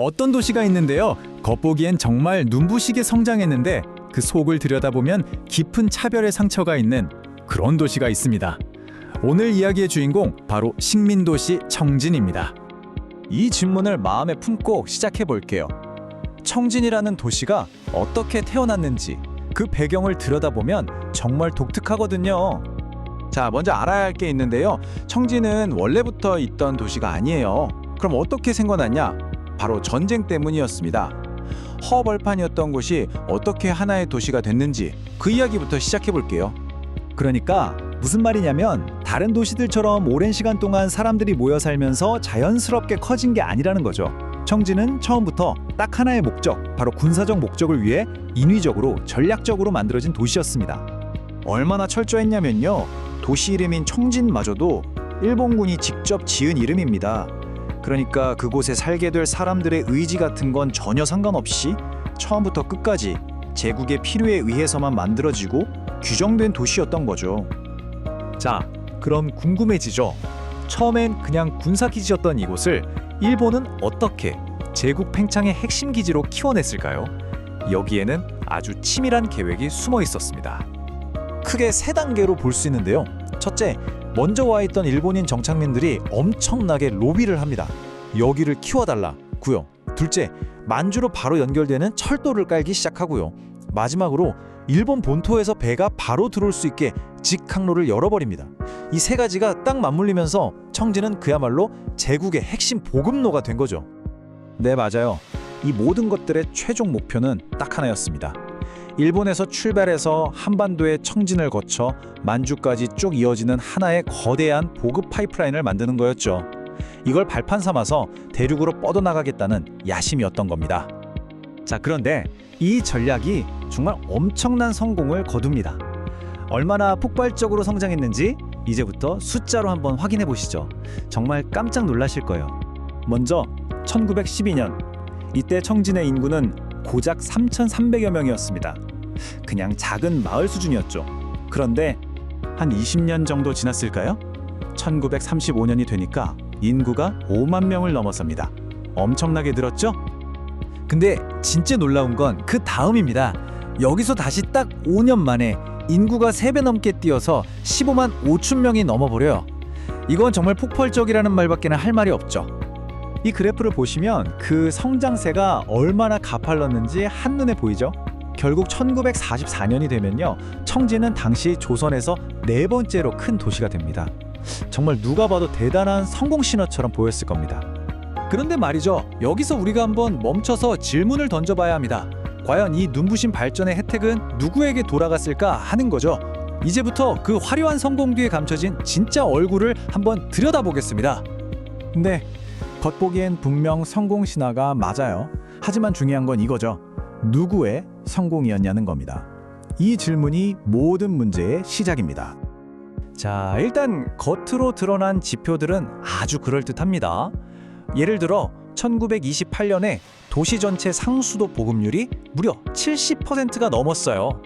어떤 도시가 있는데요. 겉보기엔 정말 눈부시게 성장했는데 그 속을 들여다보면 깊은 차별의 상처가 있는 그런 도시가 있습니다. 오늘 이야기의 주인공 바로 식민도시 청진입니다. 이 질문을 마음에 품고 시작해 볼게요. 청진이라는 도시가 어떻게 태어났는지 그 배경을 들여다보면 정말 독특하거든요. 자, 먼저 알아야 할 게 있는데요. 청진은 원래부터 있던 도시가 아니에요. 그럼 어떻게 생겨났냐? 바로 전쟁 때문이었습니다. 허벌판이었던 곳이 어떻게 하나의 도시가 됐는지 그 이야기부터 시작해 볼게요. 그러니까 무슨 말이냐면 다른 도시들처럼 오랜 시간 동안 사람들이 모여 살면서 자연스럽게 커진 게 아니라는 거죠. 청진은 처음부터 딱 하나의 목적, 바로 군사적 목적을 위해 인위적으로 전략적으로 만들어진 도시였습니다. 얼마나 철저했냐면요. 도시 이름인 청진마저도 일본군이 직접 지은 이름입니다. 그러니까 그곳에 살게 될 사람들의 의지 같은 건 전혀 상관없이 처음부터 끝까지 제국의 필요에 의해서만 만들어지고 규정된 도시였던 거죠. 자, 그럼 궁금해지죠? 처음엔 그냥 군사기지였던 이곳을 일본은 어떻게 제국 팽창의 핵심 기지로 키워냈을까요? 여기에는 아주 치밀한 계획이 숨어 있었습니다. 크게 세 단계로 볼 수 있는데요. 첫째, 먼저 와 있던 일본인 정착민들이 엄청나게 로비를 합니다. 여기를 키워달라고요. 둘째, 만주로 바로 연결되는 철도를 깔기 시작하고요. 마지막으로 일본 본토에서 배가 바로 들어올 수 있게 직항로를 열어버립니다. 이 세 가지가 딱 맞물리면서 청진은 그야말로 제국의 핵심 보급로가 된 거죠. 네, 맞아요. 이 모든 것들의 최종 목표는 딱 하나였습니다. 일본에서 출발해서 한반도의 청진을 거쳐 만주까지 쭉 이어지는 하나의 거대한 보급 파이프라인을 만드는 거였죠. 이걸 발판 삼아서 대륙으로 뻗어나가겠다는 야심이었던 겁니다. 자, 그런데 이 전략이 정말 엄청난 성공을 거둡니다. 얼마나 폭발적으로 성장했는지 이제부터 숫자로 한번 확인해 보시죠. 정말 깜짝 놀라실 거예요. 먼저 1912년, 이때 청진의 인구는 고작 3,300여 명이었습니다. 그냥 작은 마을 수준이었죠. 그런데 한 20년 정도 지났을까요? 1935년이 되니까 인구가 5만 명을 넘어섭니다. 엄청나게 늘었죠? 근데 진짜 놀라운 건 그 다음입니다. 여기서 다시 딱 5년 만에 인구가 3배 넘게 뛰어서 15만 5천 명이 넘어버려요. 이건 정말 폭발적이라는 말밖에 할 말이 없죠. 이 그래프를 보시면 그 성장세가 얼마나 가팔랐는지 한눈에 보이죠? 결국 1944년이 되면요, 청진은 당시 조선에서 네 번째로 큰 도시가 됩니다. 정말 누가 봐도 대단한 성공 신화처럼 보였을 겁니다. 그런데 말이죠. 여기서 우리가 한번 멈춰서 질문을 던져봐야 합니다. 과연 이 눈부신 발전의 혜택은 누구에게 돌아갔을까 하는 거죠. 이제부터 그 화려한 성공 뒤에 감춰진 진짜 얼굴을 한번 들여다보겠습니다. 근데 겉보기엔 분명 성공 신화가 맞아요. 하지만 중요한 건 이거죠. 누구의 성공이었냐는 겁니다. 이 질문이 모든 문제의 시작입니다. 자, 일단 겉으로 드러난 지표들은 아주 그럴듯합니다. 예를 들어 1928년에 도시 전체 상수도 보급률이 무려 70%가 넘었어요.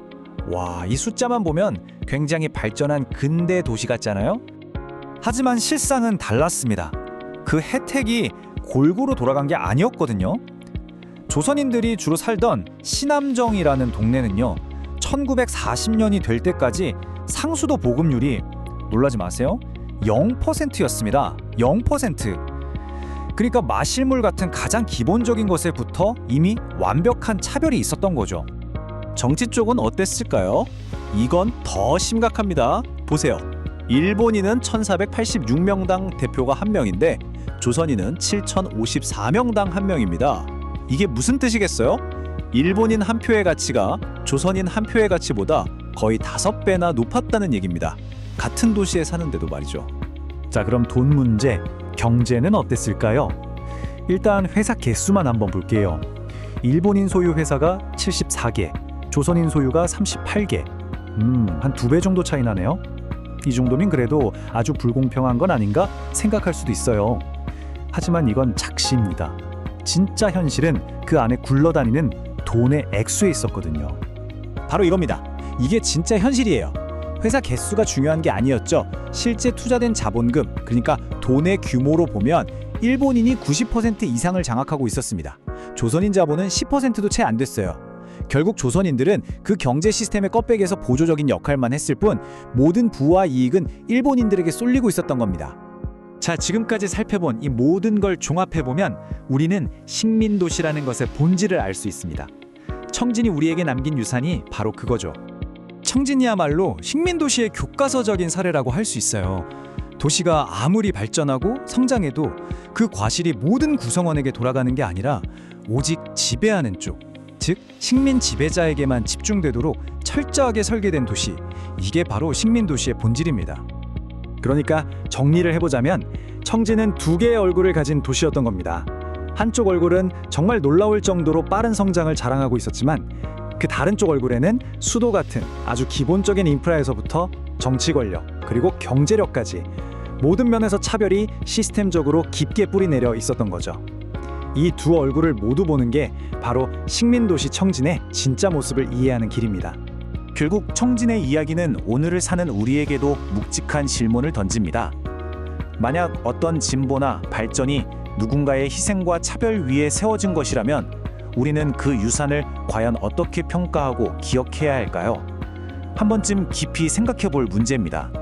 와, 이 숫자만 보면 굉장히 발전한 근대 도시 같잖아요? 하지만 실상은 달랐습니다. 그 혜택이 골고루 돌아간 게 아니었거든요. 조선인들이 주로 살던 신암정이라는 동네는요, 1940년이 될 때까지 상수도 보급률이, 놀라지 마세요, 0%였습니다. 0%. 그러니까 마실물 같은 가장 기본적인 것에부터 이미 완벽한 차별이 있었던 거죠. 정치 쪽은 어땠을까요? 이건 더 심각합니다. 보세요. 일본인은 1486명당 대표가 1명인데 조선인은 7054명당 1명입니다. 이게 무슨 뜻이겠어요? 일본인 한 표의 가치가 조선인 한 표의 가치보다 거의 5배나 높았다는 얘기입니다. 같은 도시에 사는데도 말이죠. 자, 그럼 돈 문제, 경제는 어땠을까요? 일단 회사 개수만 한번 볼게요. 일본인 소유 회사가 74개, 조선인 소유가 38개. 한 2배 정도 차이 나네요. 이 정도면 그래도 아주 불공평한 건 아닌가 생각할 수도 있어요. 하지만 이건 착시입니다. 진짜 현실은 그 안에 굴러다니는 돈의 액수에 있었거든요. 바로 이겁니다. 이게 진짜 현실이에요. 회사 개수가 중요한 게 아니었죠. 실제 투자된 자본금, 그러니까 돈의 규모로 보면 일본인이 90% 이상을 장악하고 있었습니다. 조선인 자본은 10%도 채 안 됐어요. 결국 조선인들은 그 경제 시스템의 껍데기에서 보조적인 역할만 했을 뿐 모든 부와 이익은 일본인들에게 쏠리고 있었던 겁니다. 자, 지금까지 살펴본 이 모든 걸 종합해보면 우리는 식민도시라는 것의 본질을 알 수 있습니다. 청진이 우리에게 남긴 유산이 바로 그거죠. 청진이야말로 식민도시의 교과서적인 사례라고 할 수 있어요. 도시가 아무리 발전하고 성장해도 그 과실이 모든 구성원에게 돌아가는 게 아니라 오직 지배하는 쪽, 즉 식민 지배자에게만 집중되도록 철저하게 설계된 도시, 이게 바로 식민도시의 본질입니다. 그러니까 정리를 해보자면 청진은 두 개의 얼굴을 가진 도시였던 겁니다. 한쪽 얼굴은 정말 놀라울 정도로 빠른 성장을 자랑하고 있었지만 그 다른 쪽 얼굴에는 수도 같은 아주 기본적인 인프라에서부터 정치 권력 그리고 경제력까지 모든 면에서 차별이 시스템적으로 깊게 뿌리내려 있었던 거죠. 이 두 얼굴을 모두 보는 게 바로 식민도시 청진의 진짜 모습을 이해하는 길입니다. 결국 청진의 이야기는 오늘을 사는 우리에게도 묵직한 질문을 던집니다. 만약 어떤 진보나 발전이 누군가의 희생과 차별 위에 세워진 것이라면 우리는 그 유산을 과연 어떻게 평가하고 기억해야 할까요? 한 번쯤 깊이 생각해 볼 문제입니다.